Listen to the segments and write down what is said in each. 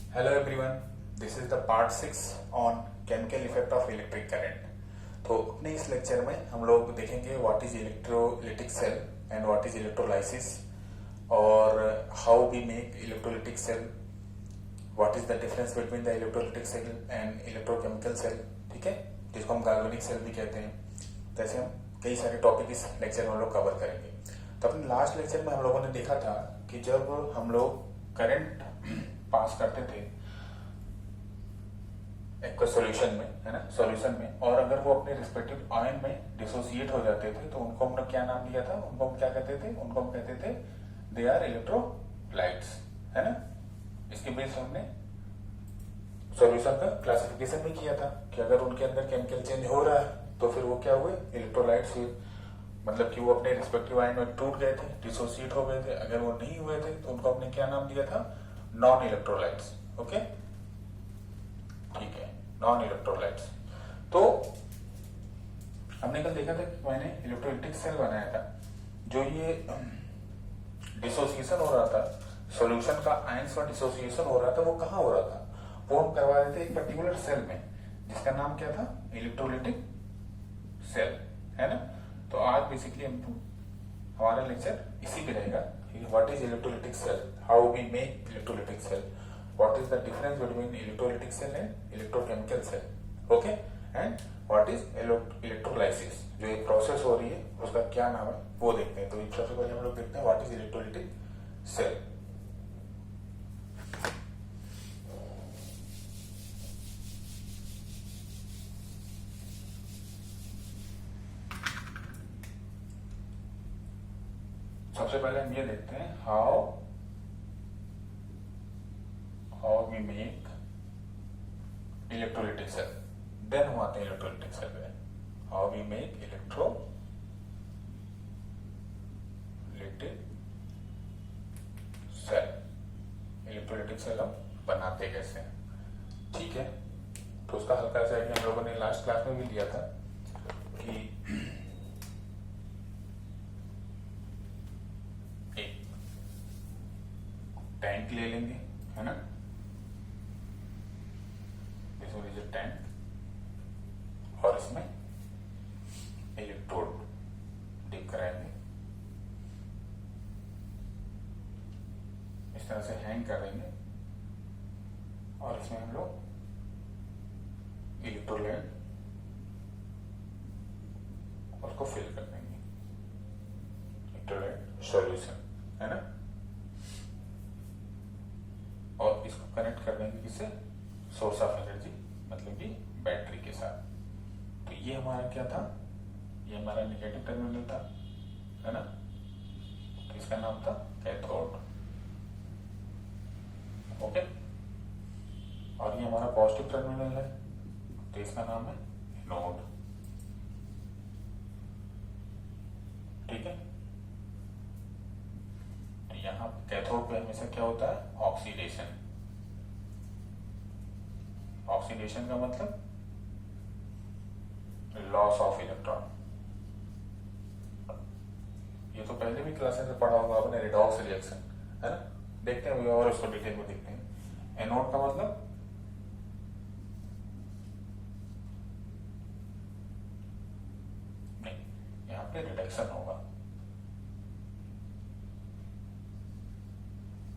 Hello everyone, this is the part 6 on chemical effect of electric current. तो अपने इस lecture में हम लोग देखेंगे what is electrolytic cell and what is electrolysis और how we make electrolytic cell, what is the difference between the electrolytic cell and electrochemical cell, ठीक है, जिसको हम गाल्वेनिक सेल भी कहते हैं। तो ऐसे हम कई सारे टॉपिक इस लेक्चर में हम लोग कवर करेंगे। तो अपने लास्ट लेक्चर में हम लोगों ने देखा था कि जब हम लोग करंट पास करते थे एक सॉल्यूशन में, है ना, सॉल्यूशन में, और अगर वो अपने रिस्पेक्टिव आयन में डिसोसिएट हो जाते थे तो उनको हमने क्या नाम दिया था? उनको हम क्या कहते थे? उनको हम कहते थे दे आर इलेक्ट्रोलाइट्स, है ना। इसके बेस हमने सॉल्यूशन का क्लासिफिकेशन भी किया था कि अगर उनके अंदर केमिकल चेंज हो रहा है तो फिर वो क्या हुए? इलेक्ट्रोलाइट्स हुए, मतलब कि वो अपने रिस्पेक्टिव आयन में टूट गए थे, डिसोसिएट हो गए थे। अगर वो नहीं हुए थे तो उनको हमने क्या नाम दिया था? Non electrolytes. ओके, ठीक है, नॉन इलेक्ट्रोलाइट्स। तो हमने कल देखा था कि मैंने इलेक्ट्रोलिटिक सेल बनाया था। जो ये डिसोसिएशन हो रहा था, सॉल्यूशन का आयंस का डिसोसिएशन हो रहा था, वो कहाँ हो रहा था? वो हम करवा रहे थे एक पर्टिकुलर सेल में, जिसका नाम क्या था? इलेक्ट्रोलिटिक सेल, है ना। तो आज बेसिकली हमको हमारा लेक्चर इसी पे रहेगा। What is electrolytic cell, how we make electrolytic cell, what is the difference between electrolytic cell and electrochemical cell, okay, and what is electrolysis, जो एक प्रोसेस हो रही है उसका क्या नाम है वो देखते हैं। तो सबसे पहले हम लोग देखते हैं व्हाट इज इलेक्ट्रोलिटिक सेल। सबसे पहले हम ये देखते हैं how we make electrolytic cell, then हम आते हैं इलेक्ट्रोलिटिक सेल में। How we make electrolytic cell, electrolytic cell हम बनाते कैसे हैं, ठीक है। तो उसका हल्का सा आइडिया हम लोगों ने लास्ट क्लास में भी लिया था कि एक टैंक ले लेंगे, है ना, टैंक, और इसमें इलेक्ट्रोड डिप कराएंगे, इस तरह से हैंग कर देंगे, और इसमें हम लोग इलेक्ट्रोलाइट उसको फिल कर देंगे, इलेक्ट्रोलाइट सॉल्यूशन, है ना, और इसको कनेक्ट कर देंगे किससे? सोर्स ऑफ एनर्जी, मतलब कि बैटरी के साथ। तो ये हमारा क्या था? ये हमारा नेगेटिव टर्मिनल था, है ना। तो इसका नाम था कैथोड, ओके, और ये हमारा पॉजिटिव टर्मिनल है, तो इसका नाम है एनोड, ठीक है। तो यहाँ कैथोड पे हमेशा क्या होता है? ऑक्सीडेशन। ऑक्सीडेशन का मतलब लॉस ऑफ इलेक्ट्रॉन। ये तो पहले भी क्लासेस में पढ़ा होगा आपने, रिडॉक्स रिएक्शन, है ना। देखते हैं और उसको डिटेल में देखते हैं। एनोड का मतलब नहीं, यहाँ पे रिडक्शन होगा,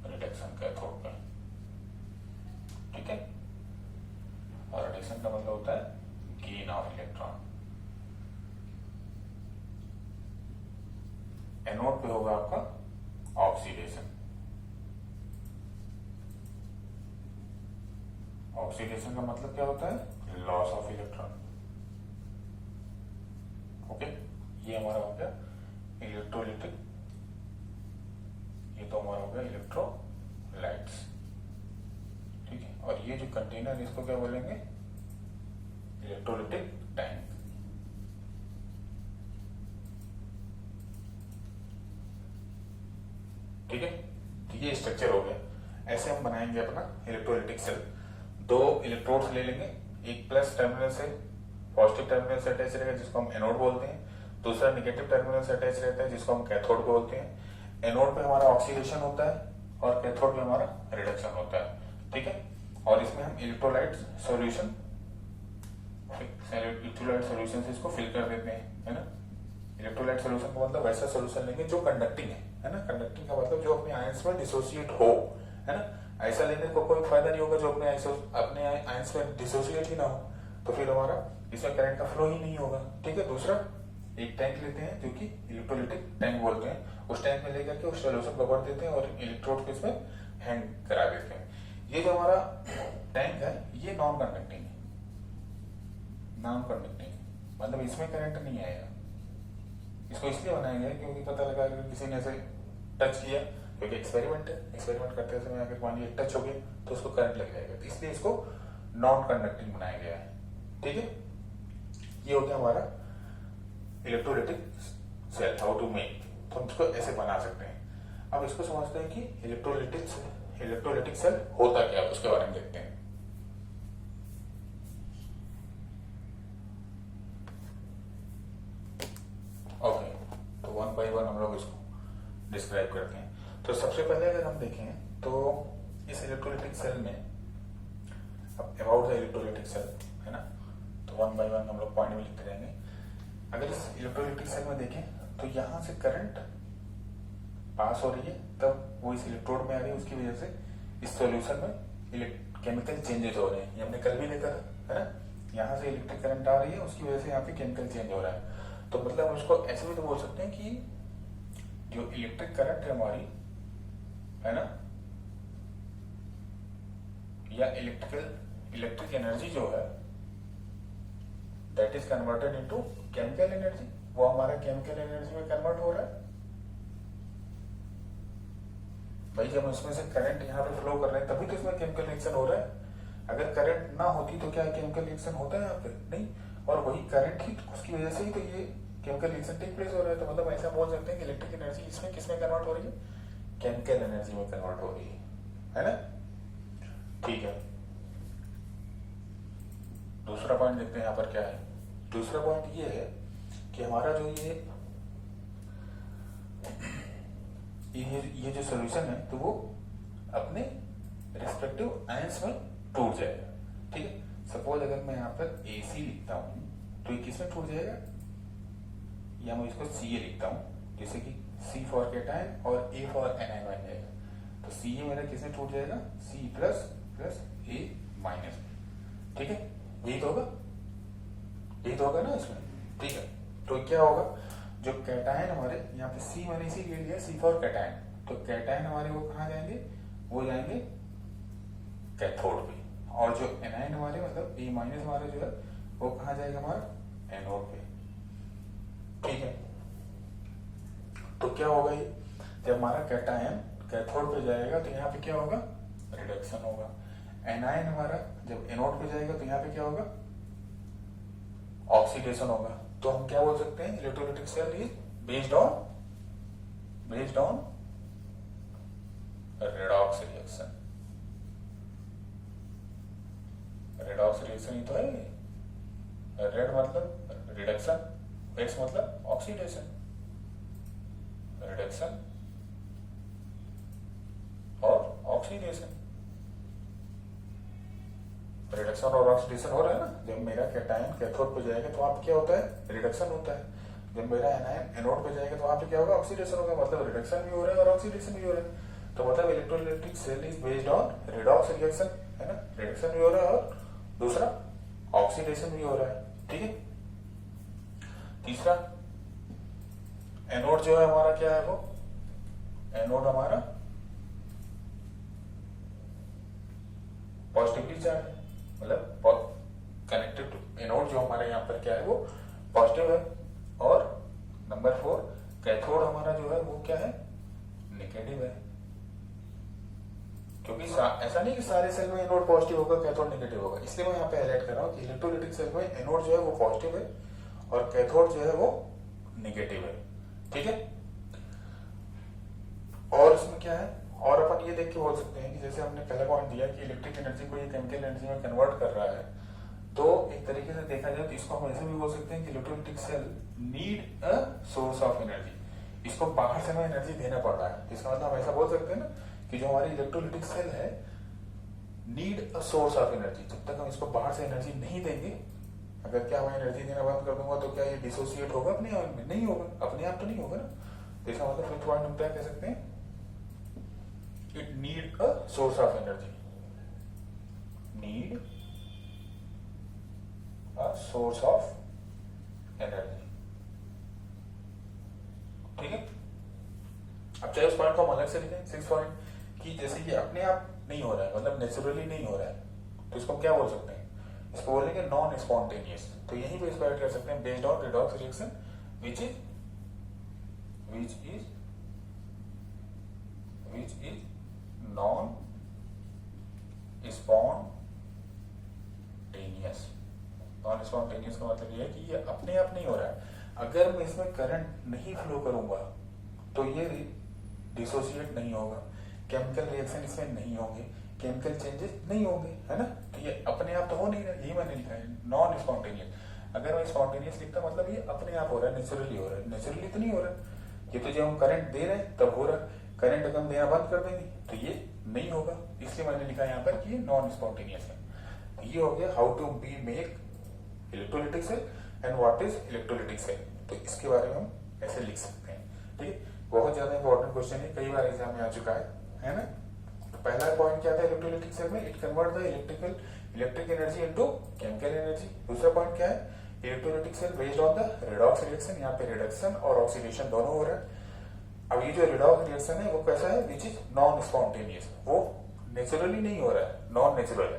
रिडक्शन कैथोड पे, ठीक है। और रिडक्शन का मतलब होता है गेन ऑफ इलेक्ट्रॉन। एनोड पे होगा आपका ऑक्सीडेशन। ऑक्सीडेशन का मतलब क्या होता है? Loss of electron, okay. ये हमारा हो गया इलेक्ट्रोलिटिक, ये तो हमारा हो गया इलेक्ट्रोलाइट्स, ठीक है। और ये जो कंटेनर, इसको क्या बोलेंगे? इलेक्ट्रोलिटिक टैंक, ठीक है। तो ये स्ट्रक्चर हो गया। ऐसे हम बनाएंगे अपना इलेक्ट्रोलिटिक सेल। दो इलेक्ट्रोड्स ले लेंगे, एक प्लस टर्मिनल से पॉजिटिव टर्मिनल से अटैच रहेगा जिसको हम एनोड बोलते हैं, दूसरा नेगेटिव टर्मिनल से अटैच रहता है जिसको हम कैथोड बोलते हैं। एनोड पे हमारा ऑक्सीडेशन होता है और कैथोड पे हमारा रिडक्शन होता है, ठीक है। और इसमें हम इलेक्ट्रोलाइट सॉल्यूशन इलेक्ट्रोलाइट सॉल्यूशन से इसको फिल कर देते हैं, है ना। इलेक्ट्रोलाइट सॉल्यूशन का मतलब वैसा सॉल्यूशन लेंगे जो कंडक्टिंग है ना। कंडक्टिंग का मतलब जो अपने आयंस में डिसोसिएट हो, है ना। ऐसा लेने को कोई फायदा नहीं होगा जो अपने आयंस में डिसोसिएट ही ना हो, तो फिर हमारा इसमें करंट का फ्लो ही नहीं होगा। ठीक है। दूसरा, एक टैंक लेते हैं जो कि इलेक्ट्रोलिटिक टैंक बोलते हैं, उस टैंक में लेकर के उस सॉल्यूशन को भर देते हैं और इलेक्ट्रोड को इसमें हैंग करा देते हैं। ये जो हमारा टैंक है ये नॉन कंडक्टिंग है, नॉन कंडक्टिंग मतलब इसमें करंट नहीं आएगा। इसको इसलिए बनाया गया क्योंकि पता लगा अगर किसी ने ऐसे टच किया, क्योंकि एक्सपेरिमेंट है, एक्सपेरिमेंट करते समय अगर मान लीजिए टच हो गया तो उसको करंट लग जाएगा, तो इसलिए इसको नॉन कंडक्टिंग बनाया गया है। ठीक है। ये हो गया हमारा electrolytic cell, how to make. तो हम इसको ऐसे बना सकते हैं। अब इसको समझते हैं कि इलेक्ट्रोलिटिक सेल होता क्या है, उसके बारे में देखते हैं। ओके, तो वन बाय वन हम लोग इसको डिस्क्राइब करते हैं। तो सबसे पहले अगर हम देखें तो इस इलेक्ट्रोलिटिक सेल में, अब अबाउट द इलेक्ट्रोलिटिक सेल, है ना, तो वन बाय वन हम लोग पॉइंट में लिखते रहेंगे। अगर इस इलेक्ट्रोलिटिक सेल में देखें तो यहां से करंट पास हो रही है, तब वो इस इलेक्ट्रोड में आ रही है, उसकी वजह से इस सॉल्यूशन में केमिकल चेंजेस हो रहे हैं। ये हमने कल भी देखा था, है ना। यहाँ से इलेक्ट्रिक करंट आ रही है, उसकी वजह से यहाँ पे केमिकल चेंज हो रहा है। तो मतलब हम उसको ऐसे भी तो बोल सकते हैं कि जो इलेक्ट्रिक करंट है हमारी, है ना, या इलेक्ट्रिक एनर्जी जो है that is converted into chemical energy, वो हमारा केमिकल एनर्जी में कन्वर्ट हो रहा है। भाई जब इसमें से करंट यहाँ पे फ्लो कर रहे हैं तभी तो इसमें केमिकल रिएक्शन हो रहा है। अगर करंट ना होती तो क्या केमिकल रिएक्शन होता है यहाँ पे? नहीं। और वही करंट ही, उसकी वजह से ही तो ये केमिकल रिएक्शन टेक प्लेस हो रहा है। तो मतलब ऐसा बोल सकते हैं कि इलेक्ट्रिक एनर्जी इसमें किसमें कन्वर्ट हो रही है? केमिकल एनर्जी में कन्वर्ट हो रही है ना। ठीक है। दूसरा पॉइंट देखते हैं यहाँ पर क्या है। दूसरा पॉइंट ये है कि हमारा जो ये जो सॉल्यूशन है तो वो अपने रिस्पेक्टिव आयंस में टूट जाएगा। ठीक है। सपोज अगर मैं यहाँ पर AC लिखता हूं तो ये किसमें टूट जाएगा, या मैं इसको Ca लिखता हूं, जैसे कि C फॉर कैटायन और A फॉर एनायन बन जाएगा। तो Ca मेरा किसमें टूट जाएगा? C plus plus A minus. ठीक है। यही तो होगा ना इसमें। ठीक है। तो क्या होगा, जो कैटायन हमारे यहाँ पे C मैंने इसीलिए लिया C फॉर कैटायन, तो कैटायन हमारे वो कहाँ जाएंगे? वो जाएंगे कैथोड पे। और जो एनायन हमारे मतलब A माइनस हमारा जो है वो कहाँ जाएगा? हमारा एनोड पे। ठीक है। तो क्या होगा, ये जब हमारा कैटायन कैथोड पे जाएगा तो यहाँ पे क्या होगा? रिडक्शन होगा। एनायन हमारा जब एनोड पे जाएगा तो यहाँ पे क्या होगा? ऑक्सीडेशन होगा। तो हम क्या बोल सकते हैं? Electrolytic cell is based on redox reaction. Redox reaction ही तो है। रेड मतलब रिडक्शन, एक्स मतलब ऑक्सीडेशन। रिडक्शन और ऑक्सीडेशन, रिडक्शन और ऑक्सीडेशन हो रहा है ना। जब मेरा कैटायन कैथोड पे जाएगा तो वहां पे क्या होता है? रिडक्शन होता है। जब मेरा एनायन एनोड पे जाएगा तो वहां पे क्या होगा? ऑक्सीडेशन होगा। मतलब रिडक्शन भी हो रहा है और ऑक्सीडेशन भी हो रहा है। तो मतलब electrolytic cell is based on redox reaction, है ना। रिडक्शन भी हो रहा है और दूसरा ऑक्सीडेशन भी हो रहा है। ठीक है। तीसरा, एनोड जो है हमारा क्या है? वो एनोड हमारा पॉजिटिवली चार्ज है, मतलब कनेक्टेड टू एनोड जो हमारे यहाँ पर क्या है? वो पॉजिटिव है। और नंबर 4, कैथोड हमारा जो है वो क्या है? नेगेटिव है। क्योंकि ऐसा नहीं कि सारे सेल में एनोड पॉजिटिव होगा कैथोड नेगेटिव होगा, इसलिए मैं यहाँ पे हाईलाइट कर रहा हूँ कि इलेक्ट्रोलिटिक सेल में एनोड जो है वो पॉजिटिव है और कैथोड जो है वो नेगेटिव है। ठीक है। और इसमें क्या है, और अपन ये देख के बोल सकते हैं कि जैसे हमने पहला पॉइंट दिया कि इलेक्ट्रिक एनर्जी को ये केमिकल एनर्जी में कन्वर्ट कर रहा है, तो एक तरीके से देखा जाए तो इसको हम ऐसे भी बोल सकते हैं कि electrolytic cell need a source of energy. इसको बाहर से हमें एनर्जी देना पड़ रहा है। इसका मतलब हम ऐसा बोल सकते हैं ना कि जो हमारी इलेक्ट्रोलिटिक सेल है need a source of energy, जब तक हम इसको बाहर से एनर्जी नहीं देंगे, अगर क्या मैं एनर्जी देना बंद कर दूंगा तो क्या ये डिसोसिएट होगा अपने आप में? नहीं होगा, अपने आप तो नहीं होगा ना। तो इसका मतलब फिफ्थ पॉइंट हम क्या कह सकते हैं, it need a source of energy, need a source of energy. ठीक है, अब चाहे उस पॉइंट को हम अलग से लिखें, सिक्स पॉइंट, कि जैसे ये अपने आप नहीं हो रहा है, मतलब नेचुरली नहीं हो रहा है, तो इसको क्या बोल सकते हैं, इसको बोलेंगे नॉन स्पॉन्टेनियस। तो यहीं पे इसको ऐड कर सकते हैं, based on redox reaction which is non spontaneous. Non spontaneous का मतलब ये है कि ये अपने आप नहीं हो रहा है, अगर मैं इसमें करंट नहीं फ्लो करूंगा तो ये डिसोसिएट नहीं होगा, केमिकल रिएक्शन इसमें नहीं होंगे, केमिकल चेंजेस नहीं होंगे, है ना। तो ये अपने आप तो हो नहीं रहा, यही मैंने लिखा है नॉन स्पॉन्टेनियस। अगर मैं स्पॉन्टेनियस लिखता मतलब ये अपने आप हो रहा है, नेचुरली हो रहा है, नेचुरली तो नहीं हो रहा है। ये तो जब हम करंट दे रहे हैं तब हो रहा है, करंट अगर हम देना बंद कर देंगे तो ये नहीं होगा, इसलिए मैंने लिखा यहाँ पर कि ये नॉन स्पॉन्टेनियस है। तो ये हो गया how to be make electrolytic cell and what is electrolytic cell. तो इसके बारे में हम ऐसे लिख सकते हैं। ठीक है, बहुत ज्यादा इंपॉर्टेंट क्वेश्चन है, कई बार एग्जाम में आ चुका है ना। तो पहला पॉइंट क्या था इलेक्ट्रोलिटिक सेल में, it convert the electric energy into chemical energy. दूसरा पॉइंट क्या है, electrolytic cell based on the redox reaction, यहाँ पे रिडक्शन और ऑक्सीडेशन दोनों हो रहा है। अब ये जो रिडॉक्स रिएक्शन है वो कैसा है, विच इज नॉन स्पॉन्टेनियस, वो नेचुरली नहीं हो रहा है, नॉन नेचुरल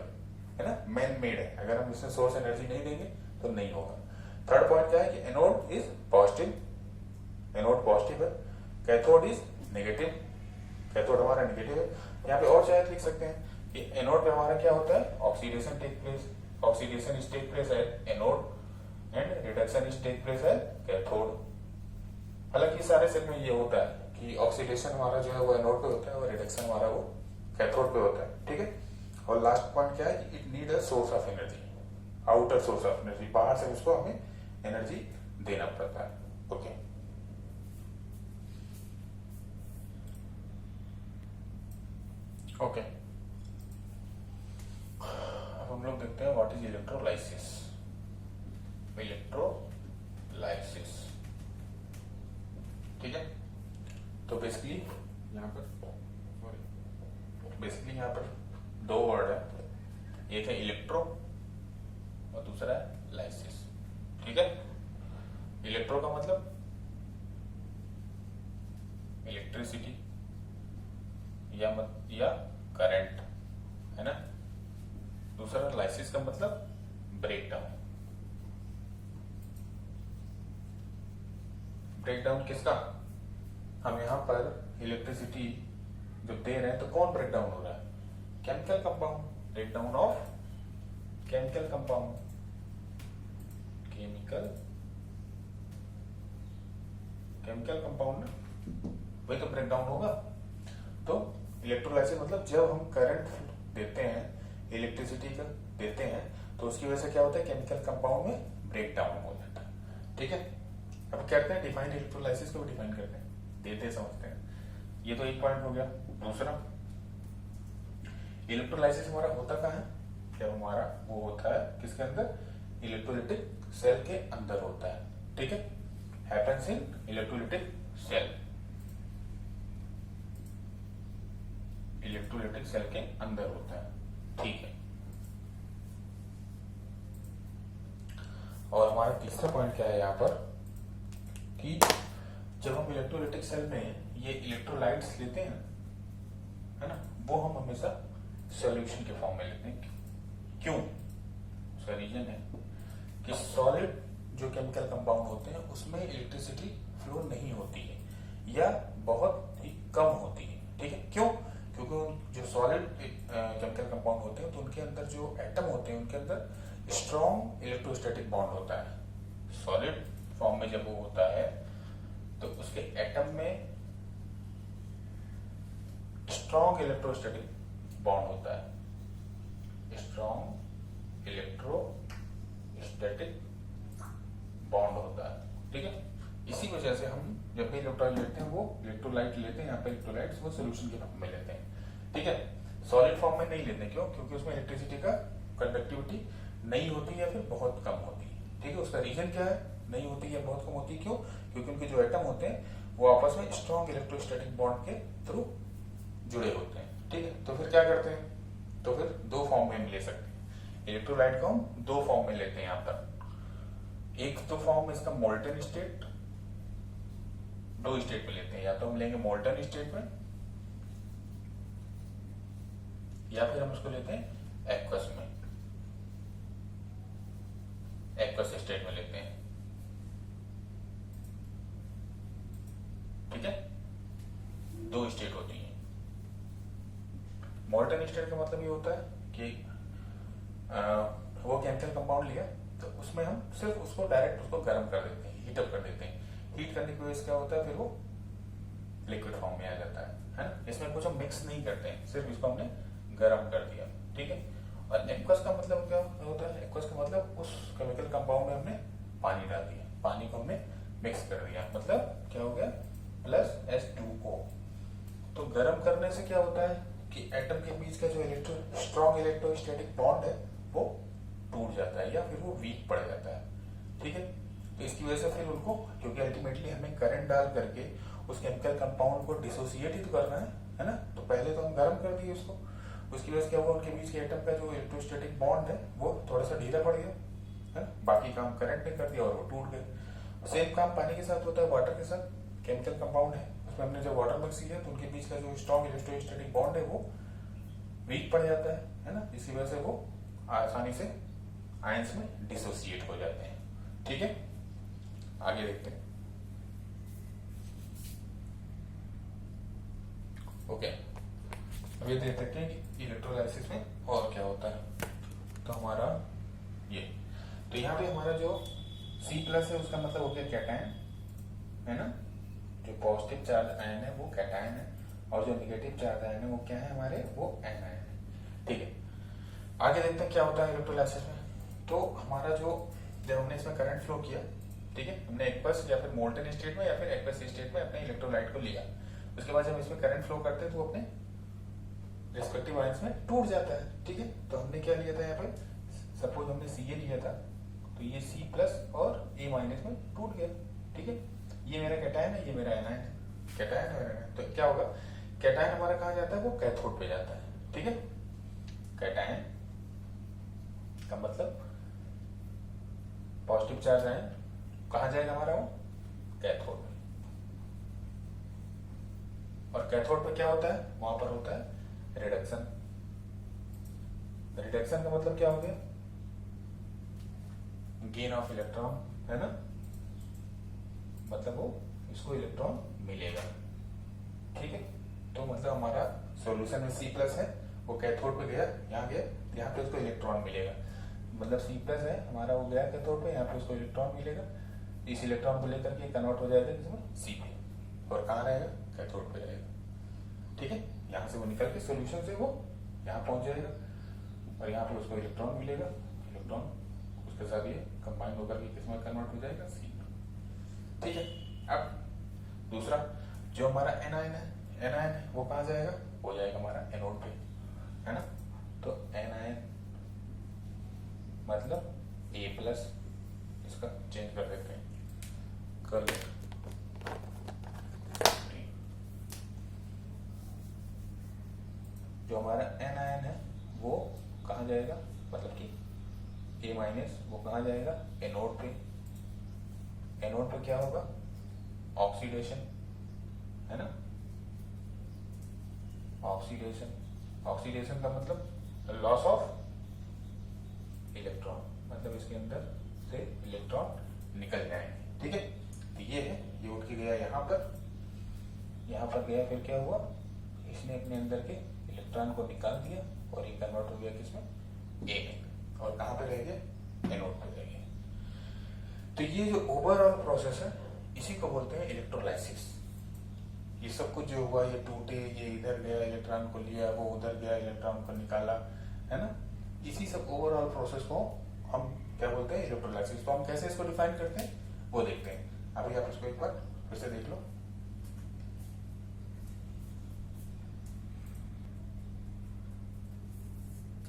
है ना, मैन मेड है। अगर हम इसमें सोर्स एनर्जी नहीं देंगे तो नहीं होगा। थर्ड पॉइंट क्या है कि anode is positive, anode positive है, कैथोड इज नेगेटिव, कैथोड हमारा नेगेटिव है। यहाँ पे और शायद लिख सकते हैं कि एनोड पे हमारा क्या होता है, oxidation take place, oxidation is take place at anode and reduction is take place at cathode. हालांकि सारे सेल में ये होता है कि ऑक्सीडेशन हमारा जो है वो एनोड पे होता है और रिडक्शन हमारा वो कैथोड पे होता है। ठीक है, और लास्ट पॉइंट क्या है कि it need a source of energy, outer source of energy, बाहर से उसको हमें एनर्जी देना पड़ता है। ओके, ओके, अब हम लोग देखते हैं व्हाट इज इलेक्ट्रोलाइसिस। इलेक्ट्रोलाइसिस, ठीक है, तो बेसिकली यहाँ पर दो वर्ड है, एक है इलेक्ट्रो और दूसरा है लाइसिस। ठीक है, इलेक्ट्रो का मतलब इलेक्ट्रिसिटी या करंट, है ना। दूसरा लाइसिस का मतलब ब्रेकडाउन। ब्रेकडाउन किसका, हम यहाँ पर इलेक्ट्रिसिटी जब दे रहे हैं तो कौन ब्रेकडाउन हो रहा है, chemical compound, breakdown of chemical compound, chemical compound ना, वही तो ब्रेकडाउन होगा। तो इलेक्ट्रोलाइसिस मतलब जब हम करंट देते हैं, इलेक्ट्रिसिटी का देते हैं, तो उसकी वजह से क्या होता है, केमिकल कंपाउंड में ब्रेकडाउन हो जाता है। ठीक है, अब क्या करते हैं, डिफाइंड इलेक्ट्रोलाइसिस को भी डिफाइन करते हैं, देते समझते हैं। ये तो एक पॉइंट हो गया। दूसरा, इलेक्ट्रोलाइसिस हमारा होता कहाँ है, जब हमारा वो होता है किसके अंदर, इलेक्ट्रोलिटिक सेल के अंदर होता है। ठीक है, happens in electrolytic cell, electrolytic cell के अंदर होता है। ठीक है, और हमारा तीसरा पॉइंट क्या है यहाँ पर कि जब हम इलेक्ट्रोलिटिक सेल में ये इलेक्ट्रोलाइट्स लेते हैं, है ना, वो हम हमेशा सॉल्यूशन के फॉर्म में लेते हैं। क्यों, उसका रीजन है कि सॉलिड जो केमिकल कंपाउंड होते हैं उसमें इलेक्ट्रिसिटी फ्लो नहीं होती है या बहुत ही कम होती है। ठीक है, क्यों, क्योंकि जो सॉलिड केमिकल कंपाउंड होते हैं तो उनके अंदर जो एटम होते हैं उनके अंदर स्ट्रॉन्ग इलेक्ट्रोस्टैटिक बॉन्ड होता है। सॉलिड फॉर्म में जब वो होता है तो उसके एटम में स्ट्रॉन्ग इलेक्ट्रोस्टैटिक बॉन्ड होता है, स्ट्रॉन्ग इलेक्ट्रोस्टैटिक बॉन्ड होता है। ठीक है, इसी वजह से हम जब भी इलेक्ट्रोलाइट लेते हैं वो इलेक्ट्रोलाइट लेते हैं, यहाँ पे इलेक्ट्रोलाइट्स वो सोल्यूशन के फॉर्म में लेते हैं। ठीक है, सॉलिड फॉर्म में नहीं लेते, क्यों? क्योंकि उसमें इलेक्ट्रिसिटी का कंडक्टिविटी नहीं होती या फिर बहुत कम होती है। ठीक है, उसका रीजन क्या है नहीं होती या बहुत कम होती है? क्यों? क्योंकि उनके जो एटम होते हैं वो आपस में स्ट्रॉन्ग इलेक्ट्रोस्टैटिक बॉन्ड के थ्रू जुड़े होते हैं। ठीक है, तो फिर क्या करते हैं, तो फिर दो फॉर्म में हम ले सकते हैं इलेक्ट्रोलाइट को, हम दो फॉर्म में लेते हैं यहाँ पर। एक तो फॉर्म इसका मोल्टन स्टेट, दो स्टेट में लेते हैं, या तो हम लेंगे मोल्टन स्टेट में या फिर हम उसको लेते हैं एक्वस में, एक्वस स्टेट में लेते हैं। ठीक है, दो स्टेट होती है। मोल्टन स्टेट का मतलब ये होता है कि वो केमिकल कंपाउंड लिया तो उसमें हम सिर्फ उसको डायरेक्ट उसको गर्म कर देते हैं, हीट अप कर देते हैं। हीट करने की वजह से क्या होता है, फिर वो लिक्विड फॉर्म में आ जाता है ना। इसमें कुछ हम मिक्स नहीं करते हैं, सिर्फ इसको हमने गर्म कर दिया। ठीक है, और एक्वस का मतलब क्या होता है? एक्वस का मतलब उस केमिकल कंपाउंड में हमने पानी डाल दिया, पानी को हमने मिक्स कर दिया, मतलब क्या हो गया प्लस H2O। तो गर्म करने से क्या होता है कि एटम के बीच का जो स्ट्रॉन्ग इलेक्ट्रोस्टैटिक बॉन्ड है वो टूट जाता है या फिर वो वीक पड़ जाता है। ठीक है, तो इसकी वजह से फिर उनको, क्योंकि अल्टीमेटली हमें करंट डाल करके उस केमिकल कंपाउंड को डिसोसिएट ही तो करना है ना। तो पहले तो हम गर्म कर दिए उसको, उसकी वजह से क्या हुआ, उनके बीच के एटम का जो इलेक्ट्रोस्टैटिक बॉन्ड है वो थोड़ा सा ढीला पड़ गया है ना। बाकी काम करंट ने कर दिया और वो टूट गए। सेम काम पानी के साथ होता है, वाटर के साथ। केमिकल कंपाउंड है, उसमें हमने जब वाटर मिक्स किया तो उनके बीच का जो स्ट्रॉन्ग इलेक्ट्रोस्टैटिक बॉन्ड है वो वीक पड़ जाता है ना। इसी वजह से वो आसानी से आयंस में डिसोसिएट हो जाते हैं। ठीक है, आगे देखते हैं। ओके, अब ये देख सकते हैं कि इलेक्ट्रोलाइसिस में और क्या होता है। तो हमारा ये, तो यहाँ पे हमारा जो C+ है उसका मतलब हो गया कैटायन है ना। जो पॉजिटिव चार्ज आयन है वो कैटायन है और जो नेगेटिव चार्ज आयन है वो क्या है हमारे, वो एनायन है। ठीक है, आगे देखते हैं क्या होता है इलेक्ट्रोलाइसिस में। तो हमारा जो, जब हमने इसमें करंट फ्लो किया, ठीक है, हमने एक्वस या फिर मोल्टन स्टेट में या फिर एक्वस स्टेट में अपने इलेक्ट्रोलाइट को लिया, उसके बाद जब इसमें करंट फ्लो करते हैं तो अपने रिस्पेक्टिव आयंस में टूट जाता है। ठीक है, तो हमने क्या लिया था यहाँ पे, सपोज हमने Ca लिया था तो ये C+ और A- में टूट गया। ठीक है, ये मेरा कैटायन है, ये मेरा एनायन है, कैटायन है मेरा। तो क्या होगा, कैटायन हमारा कहाँ जाता है, वो कैथोड पे जाता है। ठीक है, कैटायन का मतलब पॉजिटिव चार्ज आयन कहाँ जाएगा हमारा, वो कैथोड में। और कैथोड पे क्या होता है, वहां पर होता है रिडक्शन। रिडक्शन का मतलब क्या हो गया, गेन ऑफ इलेक्ट्रॉन है ना, मतलब वो इसको इलेक्ट्रॉन मिलेगा। ठीक है, तो मतलब हमारा सॉल्यूशन में C+ है, वो कैथोड पे गया, यहाँ गया, यहाँ पे उसको इलेक्ट्रॉन मिलेगा। मतलब C+ है हमारा, वो गया कैथोड पे, यहाँ पे उसको इलेक्ट्रॉन मिलेगा। इस इलेक्ट्रॉन को लेकर के कन्वर्ट हो जाएगा किसमें, C पे, और कहाँ रहेगा, कैथोड पे रहेगा। ठीक है, यहाँ से वो निकल के सॉल्यूशन से वो यहाँ पहुंच जाएगा और यहाँ पे उसको इलेक्ट्रॉन मिलेगा। इलेक्ट्रॉन उसके साथ ये कंबाइन होकर के किसमें कन्वर्ट हो जाएगा, C में। ठीक है, अब दूसरा जो हमारा एनायन है वो कहाँ जाएगा, हो जाएगा हमारा एनोड पे है ना। तो एनायन मतलब A+, इसका चेंज कर देते हैं, कर लेते। जो हमारा एनायन है वो कहाँ जाएगा, मतलब कि A- वो कहाँ जाएगा, एनोड पे। एनोड पे क्या होगा, ऑक्सीडेशन है ना। ऑक्सीडेशन का मतलब लॉस ऑफ इलेक्ट्रॉन, मतलब इसके अंदर से इलेक्ट्रॉन निकल जाएंगे। ठीक है, तो ये है, ये उठ के गया यहाँ पर गया, फिर क्या हुआ, इसने अपने अंदर के इलेक्ट्रॉन को निकाल दिया और ये कन्वर्ट हो गया किसमें, A में, और कहाँ पे रह गया, एनोड पे रह गया। तो ये जो ओवरऑल प्रोसेस है इसी को बोलते हैं इलेक्ट्रोलाइसिस। ये सब कुछ जो हुआ, ये टूटे, ये इधर गया इलेक्ट्रॉन को लिया, वो उधर गया इलेक्ट्रॉन को निकाला है ना, इसी सब ओवरऑल प्रोसेस को हम क्या बोलते हैं, इलेक्ट्रोलाइसिस। तो हम कैसे इसको डिफाइन करते हैं वो देखते हैं। अभी आप इसको एक बार फिर से देख लो।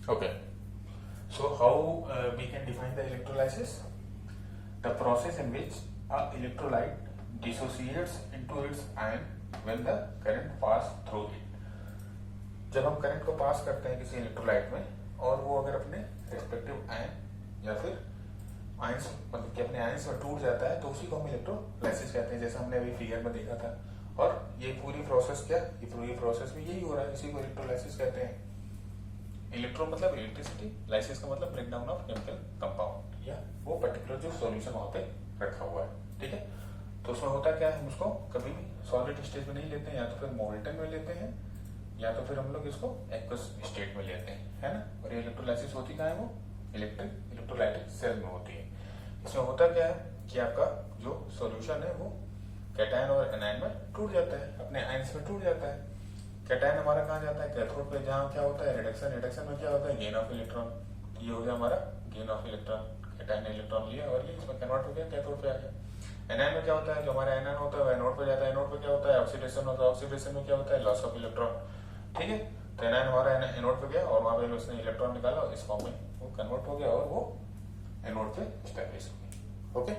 Okay. So how we can define the electrolysis? The process in which a electrolyte dissociates into its ion when the current pass through it. जब हम करंट को पास करते हैं किसी इलेक्ट्रोलाइट में और वो अगर अपने रेस्पेक्टिव आयन या फिर आयंस मतलब कि अपने आयंस में टूट जाता है तो उसी को हम इलेक्ट्रोलाइसिस कहते हैं, जैसा हमने अभी फिगर में देखा था। और ये पूरी प्रोसेस ये पूरी प्रोसेस में यही हो रहा है, इसी को इलेक्ट्रोलाइसिस कहते हैं। इलेक्ट्रो मतलब इलेक्ट्रिसिटी, लाइसिस का मतलब break down of chemical compound या वो पर्टिकुलर जो सॉल्यूशन वहां पे रखा हुआ है। ठीक है, तो उसमें होता क्या है, हम उसको कभी भी सॉलिड स्टेज में नहीं लेते हैं, या तो फिर मोल्टन में लेते हैं या तो फिर हम लोग इसको एक्वस स्टेट में लेते हैं, है ना। और ये इलेक्ट्रोलाइसिस होती कहाँ है, वो इलेक्ट्रोलाइटिक सेल में होती है। इसमें होता क्या है कि आपका जो सॉल्यूशन है वो कैटायन और एनायन में टूट जाता है, अपने आयंस में टूट जाता है। कैटायन हमारा कहाँ जाता है, कैथोड पे, जहाँ क्या होता है रिडक्शन। रिडक्शन में क्या होता है, गेन ऑफ इलेक्ट्रॉन। ये हो गया हमारा गेन ऑफ इलेक्ट्रॉन, कैटायन ने इलेक्ट्रॉन लिया और ये इसमें कन्वर्ट हो गया, कैथोड पे आ गया। एनायन में क्या होता है, जो हमारा एनायन होता है वो एनोड पे जाता है। एनोड पे क्या होता है, ऑक्सीडेशन होता है। ऑक्सीडेशन में क्या होता है, लॉस ऑफ इलेक्ट्रॉन। ठीक है, तो एनायन हमारा एनोड पे गया और वहां पे उसने इलेक्ट्रॉन निकाला, इस फॉर्म में वो कन्वर्ट हो गया और वो एनोड पे स्टैब्लिश हो गया। ओके।